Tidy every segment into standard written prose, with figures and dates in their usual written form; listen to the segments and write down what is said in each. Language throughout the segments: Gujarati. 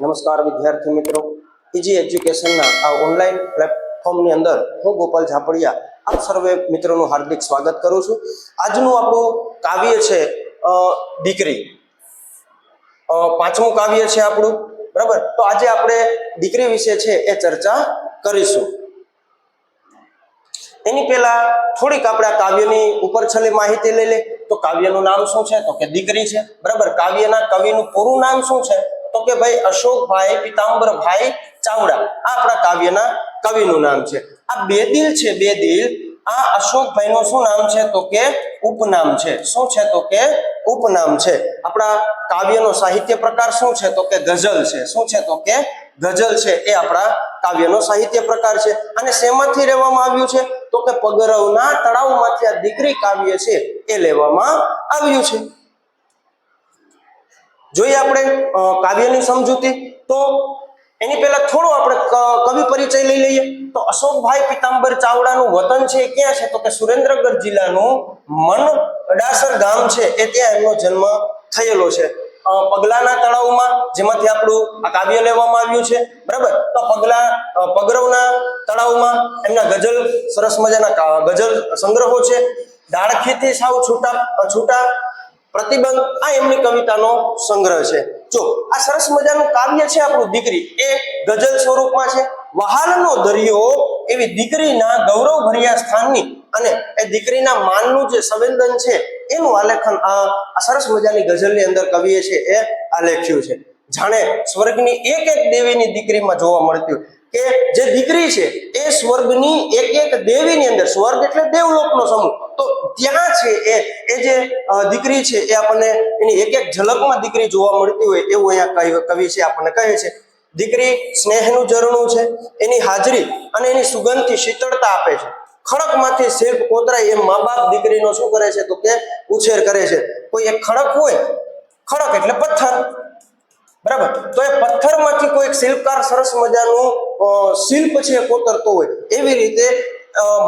નમસ્કાર વિદ્યાર્થી મિત્રો, ઇજી એજ્યુકેશનના આ ઓનલાઈન પ્લેટફોર્મની અંદર હું ગોપાલ ઝાપડિયા આપ સર્વે મિત્રોનું હાર્દિક સ્વાગત કરું છું। આજનું આપણું કાવ્ય છે દીકરી, પાંચમું કાવ્ય છે આપણું, બરાબર। તો આજે આપણે દીકરી વિશે છે એ ચર્ચા કરીશું। એની પહેલા થોડીક આપણે આ કાવ્યની ઉપર છેલ્લી માહિતી લઈ લે તો કાવ્યનું નામ શું છે તો કે દીકરી છે, બરાબર। કાવ્યના કવિનું પૂરું નામ શું છે તો કે ભાઈ અશોકભાઈ પીતાંબરભાઈ ચાવડા, આ આપણા કાવ્યના કવિનું નામ છે। આ બે દિલ છે, બે દિલ, આ અશોકભાઈનું શું નામ છે તો કે ઉપનામ છે। શું છે તો કે ઉપનામ છે। આપણા કાવ્યનો સાહિત્ય પ્રકાર શું છે તો કે ગઝલ છે। શું છે તો કે ગઝલ છે, એ આપણા કાવ્યનો સાહિત્ય પ્રકાર છે। અને શેમાંથી લેવામાં આવ્યું છે તો કે પગરવના તળાવમાંથી આ દીકરી કાવ્ય છે એ લેવામાં આવ્યું છે। જોઈએ આપણે કાવ્યની સમજૂતી, તો એની પહેલા થોડો આપણે કવિ પરિચય લઈ લઈએ। તો અશોકભાઈ પીતાંબર ચાવડાનું વતન છે ક્યાં છે તો કે સુરેન્દ્રનગર જિલ્લાનું મનડાસર ગામ છે, એ ત્યાં એમનો જન્મ થયેલો છે। પગલાના તળાવમાં, જેમાંથી આપણું આ કાવ્ય લેવામાં આવ્યું છે, બરાબર। તો પગરવના તળાવમાં એમના ગઝલ, સરસ મજાના ગઝલ સંગ્રહો છે। ડાળખીથી સાવ છૂટા પ્રતિબંધ, આ એમની કવિતાનો સંગ્રહ છે। જો આ સરસ મજાનું કાવ્ય છે આપણું દીકરી, એ ગઝલ સ્વરૂપમાં છે। વહાલનો દરિયો એવી દીકરીના ગૌરવભર્યા સ્થાનની અને એ દીકરીના માનનું જે સંવેદન છે એનું આલેખન આ સરસ મજાની ગઝલની અંદર કવિએ છે એ આલેખ્યું છે। જાણે સ્વર્ગની એક એક દેવીની દીકરીમાં જોવા મળતી હોય કે જે દીકરી છે એ સ્વર્ગની એક એક દેવીની અંદર, સ્વર્ગ એટલે દેવલોકનો સમૂહ, તો ત્યાં છે એ જે દીકરી છે એ આપણને એની એક એક ઝલકમાં દીકરી જોવા મળતી હોય એવું અહીંયા કવિ છે આપણને કહે છે। દીકરી સ્નેહનું ઝરણું છે, એની હાજરી અને એની સુગંધથી શીતળતા આપે છે। ખડકમાંથી શિલ્પ કોતરાય એમ મા બાપ દીકરીનો શું કરે છે તો કે ઉછેર કરે છે। કોઈ એક ખડક હોય, ખડક એટલે પથ્થર, બરાબર, તો એ પથ્થરમાંથી કોઈ શિલ્પકાર સરસ મજાનું શિલ્પ છે કોતરતો હોય, એવી રીતે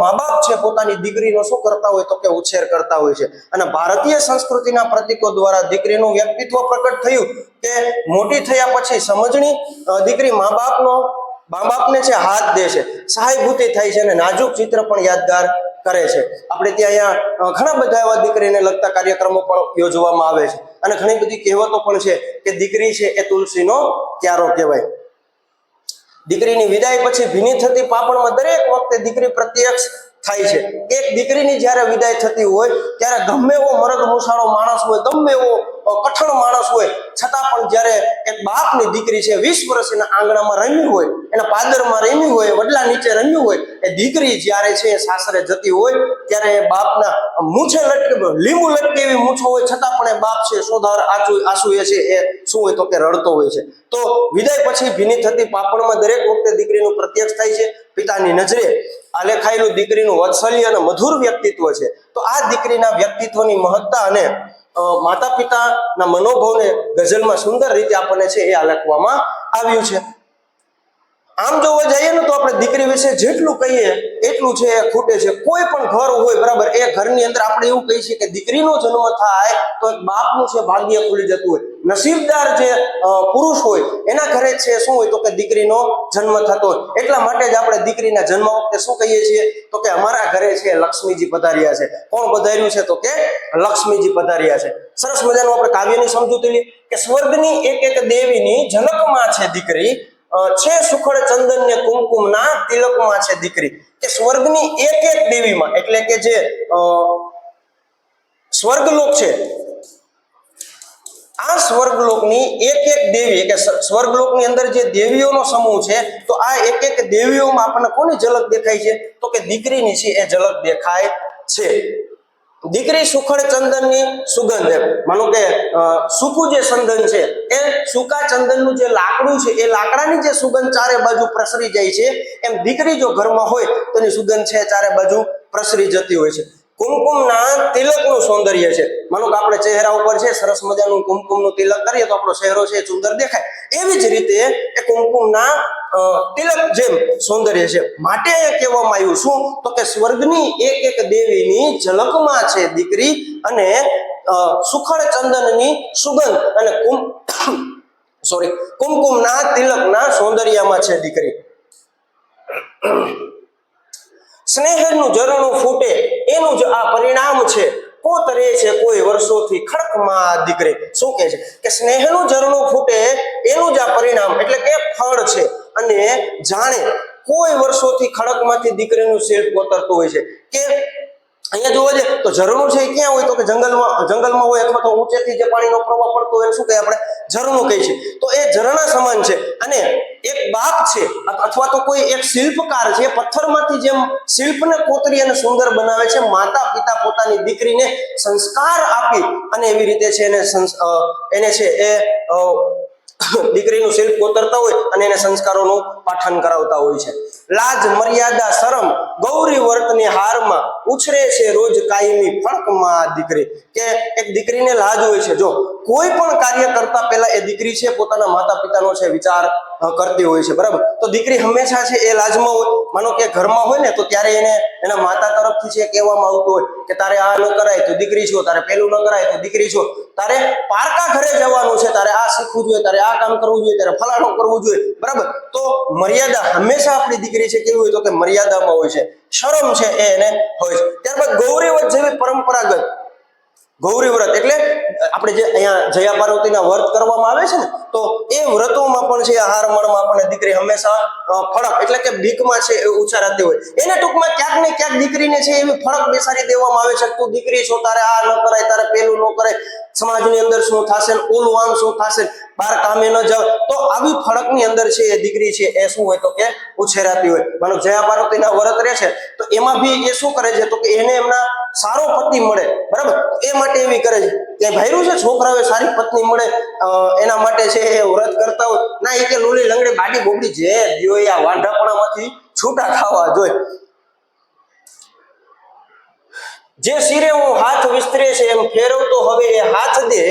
મા બાપ છે પોતાની દીકરીનો શું કરતા હોય તો કે ઉછેર કરતા હોય છે। અને ભારતીય સંસ્કૃતિના પ્રતીકો દ્વારા દીકરીનું વ્યક્તિત્વ પ્રકટ થયું કે મોટી થયા પછી સમજણી દીકરી મા બાપને છે હાથ દે છે, સહાયભૂતિ થાય છે અને નાજુક ચિત્ર પણ યાદગાર કરે છે। આપણે ત્યાં અહીંયા ઘણા બધા એવા દીકરીને લગતા કાર્યક્રમો પણ યોજવામાં આવે છે અને ઘણી બધી કહેવતો પણ છે કે દીકરી છે એ તુલસીનો ક્યારો કહેવાય। દીકરીની વિદાય પછી ભીની થતી પાપણમાં દરેક વખતે દીકરી પ્રત્યક્ષ થાય છે। એક દીકરીની જ્યારે વિદાય થતી હોય ત્યારે ગમે એવો મરદ મૂછાળો માણસ હોય, ગમે એવો કઠણ માણસ હોય, છતાં પણ જ્યારે એક બાપની દીકરી છે 20 વર્ષ એના આંગણામાં રમી હોય, એના પાદરમાં રમી હોય, વડલા નીચે રમી હોય, એ દીકરી જ્યારે છે સાસરે જતી હોય ત્યારે એ બાપના મૂછે લીંબુ લટકે એવી મૂછો હોય, છતાં પણ એ બાપ છે સોધાર આંસુ એ છે એ શું હોય તો કે રડતો હોય છે। તો વિદાય પછી ભીની થતી પાપણમાં દરેક વખતે દીકરીનું પ્રત્યક્ષ થાય છે। પિતાની નજરે આલેખાયેલું દીકરીનું વાત્સલ્ય અને મધુર વ્યક્તિત્વ છે। તો આ દીકરીના વ્યક્તિત્વની મહત્તા અને માતા પિતાના મનોભાવને ગઝલમાં સુંદર રીતે આપણને છે એ આલેખવામાં આવ્યું છે। આમ જોવા જઈએ ને તો આપણે દીકરી વિશે જેટલું કહીએ એટલું છે એ ખૂટે છે। કોઈ પણ ઘર હોય, બરાબર, એ ઘરની અંદર આપણે એવું કહી છીએ કે દીકરીનો જન્મ થાય તો એક બાપનું છે ભાગ્ય ખુલી જતું હોય। નસીબદાર જે પુરુષ હોય એના ઘરે છે શું હોય તો કે દીકરીનો જન્મ થતો હોય। એટલા માટે જ આપણે દીકરીના જન્મ વખતે શું કહીએ છીએ તો કે અમારા ઘરે છે લક્ષ્મીજી પધાર્યા છે। કોણ પધાર્યું છે તો કે લક્ષ્મીજી પધાર્યા છે। સરસ મજાનું આપણે કાવ્યની સમજૂતી લઈએ કે સ્વર્ગની એક એક દેવીની ઝલકમાં છે દીકરી, છે સુખડ ચંદન ને કુમકુમના તિલકમાં છે દીકરી। કે સ્વર્ગની એક એક દેવીમાં, એટલે કે જે સ્વર્ગલોક છે, આ સ્વર્ગલોકની એક એક દેવી, કે સ્વર્ગલોકની અંદર જે દેવીઓનો સમૂહ છે, તો આ એક એક દેવીઓમાં આપણને કોની ઝલક દેખાય છે તો કે દીકરીની છે એ ઝલક દેખાય છે। દીકરી સુખડ ચંદનની સુગંધ, માનો કે સૂકું જે ચંદન છે એ સૂકા ચંદનનું જે લાકડું છે એ લાકડાની જે સુગંધ ચારે બાજુ પ્રસરી જાય છે, એમ દીકરી જો ઘરમાં હોય તો એની સુગંધ છે ચારે બાજુ પ્રસરી જતી હોય છે। કુમકુમના તિલકનું સૌંદર્ય છે, માનો કે આપણે ચહેરા ઉપર છે સરસ મજાનું કુમકુમનું તિલક કરીએ તો આપણો ચહેરો છે સુંદર દેખાય, એવી જ રીતે એ કુમકુમના તિલક જેમ સૌંદર્ય છે। માટે એ કહેવામાં આવ્યું શું તો કે સ્વર્ગની એક એક દેવીની ઝલકમાં છે દીકરી અને સુખડ ચંદનની સુગંધ અને કુમકુમના તિલકના સૌંદર્યમાં છે દીકરી. સ્નેહનું ઝરણું ફૂટે એનું જ આ પરિણામ છે, કોતરે છે કોઈ વર્ષોથી ખડકમાં દીકરી. શું કહે છે કે સ્નેહનું ઝરણું ફૂટે એનું જ આ પરિણામ એટલે કે ફળ છે, અને જાણે કોઈ વર્ષોથી ખડકમાંથી દીકરીનું શિલ્પ કોતરતું હોય છે. કે અહીંયા જોવા જઈએ તો ઝરણું છે એ ક્યાં હોય તો કે જંગલમાં હોય, અથવા તો ઊંચેથી જે પાણીનો પ્રવાહ પડતો હોય શું કહે આપણે ઝરણું કહે છે. તો એ ઝરણા સમાન છે, અને એક બાપ છે અથવા તો કોઈ એક શિલ્પકાર છે, પથ્થરમાંથી જેમ શિલ્પને કોતરી અને સુંદર બનાવે છે, માતા પિતા પોતાની દીકરીને સંસ્કાર આપી અને એવી રીતે છે એને છે એ દીકરીનું શિલ્પ કોતરતા હોય અને એને સંસ્કારોનું પાઠન કરાવતા હોય છે. લાજ મર્યાદા શરમ ગૌરી વર્તની હારમાં ઉછરે છે રોજ કાયમી ફળકમાં દીકરી. કે એક દીકરીને લાજ હોય છે, જો કોઈ પણ કાર્ય કરતા પહેલા એ દીકરી છે પોતાના માતા પિતાનો છે વિચાર કરતી હોય છે, બરાબર. તો દીકરી હંમેશા છે એ લાજમાં હોય. માનો કે ઘરમાં હોય ને તો ત્યારે એને એના માતા તરફથી છે કહેવામાં આવતું હોય કે તારે આ ન કરાય તો દીકરી છો, તારે પેલું ન કરાય તો દીકરી છો, તારે પારકા ઘરે જવાનું છે, તારે આ શીખવું જોઈએ, તારે આ કામ કરવું જોઈએ, તારે ફલાણું કરવું જોઈએ, બરાબર. તો મર્યાદા હંમેશા આપણી દીકરી છે કેવી હોય તો કે મર્યાદામાં હોય છે, શરમ છે એ એને હોય છે. ત્યારબાદ ગૌરીવત જેવી પરંપરાગત ગૌરી વ્રત એટલે આપણે જે અહીંયા જયા પાર્વતીના વ્રત કરવામાં આવે છે ને, તો એ વ્રતોમાં પણ છે હારમણમાં આપણને દીકરી હંમેશા ફળક એટલે કે બીકમાં છે એ ઉચ્ચારાતી હોય. એને ટૂંકમાં ક્યાંક ને ક્યાંક દીકરીને છે એવી ફળક બેસાડી દેવામાં આવે છે, તું દીકરી છો, તારે આ ન કરાય, તારે પેલું ન કરાય, સમાજની અંદર શું થશે, ઓલું આમ શું થશે, બહાર કામે ન જાવ. તો આવી ફળકની અંદર છે એ દીકરી છે એ શું હોય તો કે ઉછેરાતી હોય. માનો જયા પાર્વતીના વ્રત રહે છે તો એમાં બી એ શું કરે છે તો કે એને એમના સારો પતિ મળે, બરાબર. એ માટે એવી કરે છે કે ભાઈરું છે છોકરાઓએ સારી પત્ની મળે એના માટે છે એ વ્રત કરતા હોય. ના એ કે લોલી લંગડી બાડી બોબડી જે દિયો આ વાંઢાપણામાંથી છૂટા ખાવા જોઈએ. જે શિરે હું હાથ વિસ્તરે છે એમ ફેરવતો હવે એ હાથ દે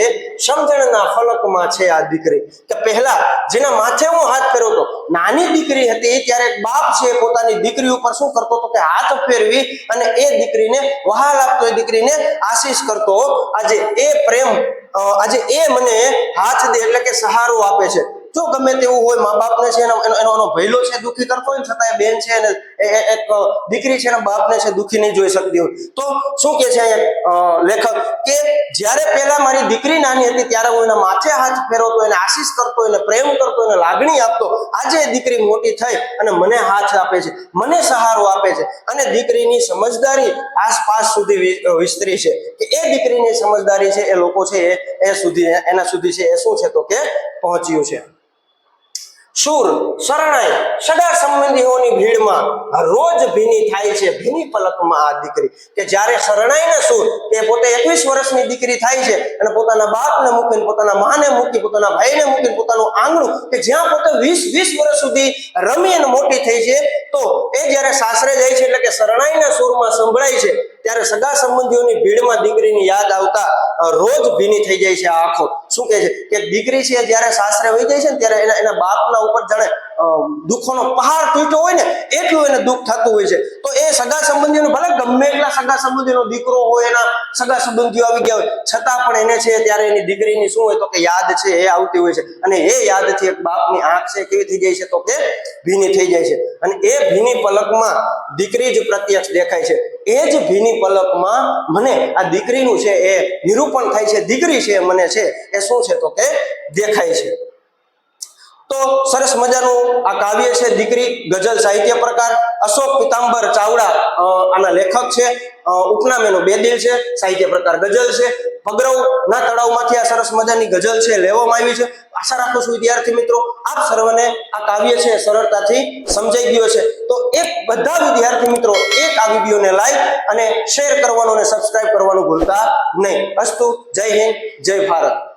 સમજણના ફલકમાં છે આ દીકરી. કે પહેલા જેના માથે હું હાથ ફેરવતો, નાની દીકરી હતી ત્યારે એક બાપ છે પોતાની દીકરી ઉપર શું કરતો તો કે હાથ ફેરવી અને એ દીકરીને વહાલ આપતો, એ દીકરીને આશીષ કરતો. આજે એ પ્રેમ, આજે એ મને હાથ દે એટલે કે સહારો આપે છે. જો ગમે તેવું હોય મા બાપને છે એનો ભયલો છે દુઃખી કરતો હોય છતાં બેન છે અને એક દીકરી છે એના બાપને છે દુઃખી નહીં જોઈ શકતી હોય. તો શું કે છે લેખક કે જ્યારે પહેલા મારી દીકરી નાની હતી ત્યારે હું એના માથે હાથ ફેરવતો, એને આશીષ કરતો, એને પ્રેમ કરતો, એને લાગણી આપતો. આજે એ દીકરી મોટી થઈ અને મને હાથ આપે છે, મને સહારો આપે છે, અને દીકરીની સમજદારી આસપાસ સુધી વિસ્તરી છે. કે એ દીકરીની સમજદારી છે એ લોકો છે એ સુધી એના સુધી છે એ શું છે તો કે પહોંચ્યું છે. શૂર શરણાઈ સગા સંબંધીઓની ભીડમાં રોજ ભીની થાય છે ભીની પલકમાં આ દીકરી. કે જ્યારે શરણાઈને શૂર એ પોતે 21 વર્ષની દીકરી થાય છે અને પોતાના બાપને મૂકીને, પોતાના માને મૂકી, પોતાના ભાઈને મૂકીને પોતાનું આંગણું કે જ્યાં પોતે 20 વર્ષ સુધી રમી અને મોટી થઈ છે, તો એ જ્યારે સાસરે જાય છે એટલે કે શરણાઈના સૂરમાં સંભળાય છે ત્યારે સગા સંબંધીઓની ભીડમાં દીકરીની યાદ આવતા રોજ ભીની થઈ જાય છે આ આંખો. શું કહે છે કે દીકરી છે જ્યારે સાસરે વહી જાય છે ને ત્યારે એના બાપના ઉપર જાણે દુઃખોનો પહાડ તૂટ્યો હોય ને એટલું એને દુઃખ થતું હોય છે. તો એ સગા સંબંધીઓને ભલે ગમે એટલા સગા સંબંધીનો દીકરો હોય, એના સગા સંબંધીઓ આવી ગયા હોય, છતાં પણ એને છે ત્યારે એની દીકરીની શું હોય તો કે યાદ છે એ આવતી હોય છે. અને એ યાદથી એક બાપની આંખ છે કેવી થઈ જાય છે તો કે ભીની થઈ જાય છે. અને એ ભીની પલકમાં દીકરી જ પ્રત્યક્ષ દેખાય છે. એ જ ભીની પલકમાં મને આ દીકરીનું છે એ નિરૂપણ થાય છે. દીકરી છે મને છે એ શું છે તો કે દેખાય છે. તો સરસ મજાનું આ કાવ્ય છે દીકરી, ગઝલ સાહિત્ય પ્રકાર. અશોક પિતાંબર ચાવડા આના લેખક છે. ઉપનામ એનું બેદિલ છે. સાહિત્ય પ્રકાર ગઝલ છે. ભગરવના તળાવમાંથી આ સરસ મજાની ગઝલ છે લેવામાં આવી છે. આશા રાખું છું વિદ્યાર્થી મિત્રો આપ સર્વને આ કાવ્ય છે સરળતાથી સમજાઈ ગયો છે. તો એક બધા વિદ્યાર્થી મિત્રો એક આ વિડીયોને લાઈક અને શેર કરવાનું અને સબસ્ક્રાઇબ કરવાનું ભૂલતા નહીં. અસ્તુ. જય હિન્દ, જય ભારત.